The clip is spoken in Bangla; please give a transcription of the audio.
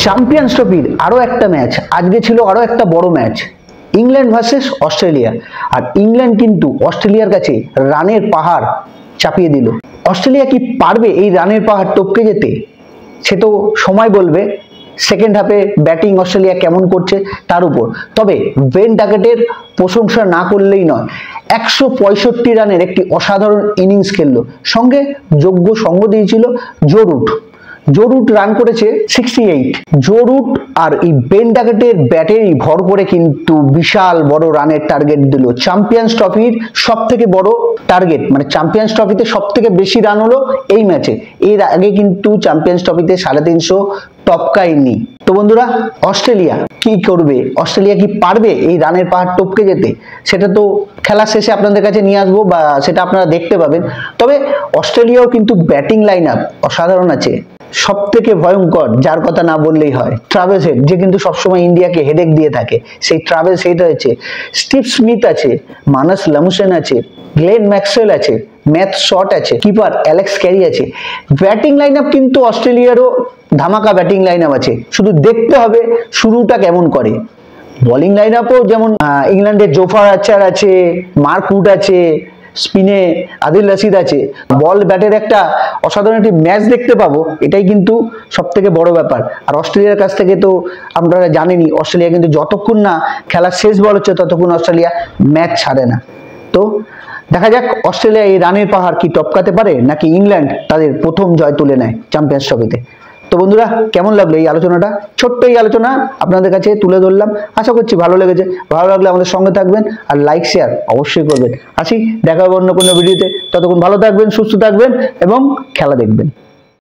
চ্যাম্পিয়ন্স ট্রফির আরো একটা ম্যাচ আজকে ছিল, আরো একটা বড় ম্যাচ, ইংল্যান্ড ভার্সেস অস্ট্রেলিয়া। আর ইংল্যান্ড কিন্তু অস্ট্রেলিয়ার কাছে রানের পাহাড় চাপিয়ে দিল। অস্ট্রেলিয়া কি পারবে এই রানের পাহাড় টপকে যেতে? সে তো সময় বলবে। সেকেন্ড হাফে ব্যাটিং অস্ট্রেলিয়া কেমন করছে তার উপর। তবে বেন ডাকেটের প্রশংসা না করলেই নয়, 165 রানের একটি অসাধারণ ইনিংস খেললো, সঙ্গে যোগ্য সঙ্গ দিয়েছিল Joe Root. Joe Root run করেছে 68। জো রুট আর এই বেন ডাকেটের ব্যাটেরই ভর করে কিন্তু বিশাল বড় রানের টার্গেট দিল। চ্যাম্পিয়ন্স ট্রফির সব থেকে বড় টার্গেট, মানে চ্যাম্পিয়ন্স ট্রফিতে সব থেকে বেশি রান হলো এই ম্যাচে। এর আগে কিন্তু চ্যাম্পিয়ন্স ট্রফিতে 350 টপকায়নি। তো বন্ধুরা, অস্ট্রেলিয়া কি করবে? অস্ট্রেলিয়া কি পারবে এই রানের পাহাড় টপকে যেতে? সেটা তো খেলার শেষে আপনাদের কাছে নিয়ে আসবো, বা সেটা আপনারা দেখতে পাবেন। তবে অস্ট্রেলিয়াও কিন্তু ব্যাটিং লাইন আপ অসাধারণ আছে। সব থেকে ভয়ঙ্কর, যার কথা না বললেই হয়, ট্রাভিস হেড, যে কিন্তু সবসময় ইন্ডিয়াকে হেডেক দিয়ে থাকে। সেই ট্রাভিস হেড আছে, স্টিভ স্মিথ আছে, মানস লামুসেন আছে, গ্লেন ম্যাক্সওয়েল আছে, ম্যাথ শট আছে, কিপার অ্যালেক্স ক্যারি আছে। ব্যাটিং লাইন আপ কিন্তু অস্ট্রেলিয়ারও ধামাকা ব্যাটিং লাইন আপ আছে, শুধু দেখতে হবে শুরুটা কেমন করে। বোলিং লাইন আপও যেমন ইংল্যান্ডের জোফার আর্চার আছে, মার্ক উড আছে, স্পিনে আদিল রশিদ আছে। বল ব্যাটের একটা অসাধারণ একটি ম্যাচ দেখতে পাবো, এটাই কিন্তু সব থেকে বড় ব্যাপার। আর অস্ট্রেলিয়ার কাছ থেকে তো আপনারা জানেনই, অস্ট্রেলিয়া কিন্তু যতক্ষণ না খেলার শেষ বল হচ্ছে ততক্ষণ অস্ট্রেলিয়া ম্যাচ ছাড়ে না। তো দেখা যাক অস্ট্রেলিয়া এই রানের পাহাড় কি টপকাতে পারে, নাকি ইংল্যান্ড তাদের প্রথম জয় তুলে নেয় চ্যাম্পিয়ন্স ট্রফিতে। তো বন্ধুরা, কেমন লাগলো এই আলোচনাটা? ছোট্ট এই আলোচনা আপনাদের কাছে তুলে ধরলাম, আশা করছি ভালো লেগেছে। ভালো লাগলে আমাদের সঙ্গে থাকবেন আর লাইক শেয়ার অবশ্যই করবেন। আসি, দেখা হবে অন্য কোনো ভিডিওতে। ততক্ষণ ভালো থাকবেন, সুস্থ থাকবেন এবং খেলা দেখবেন।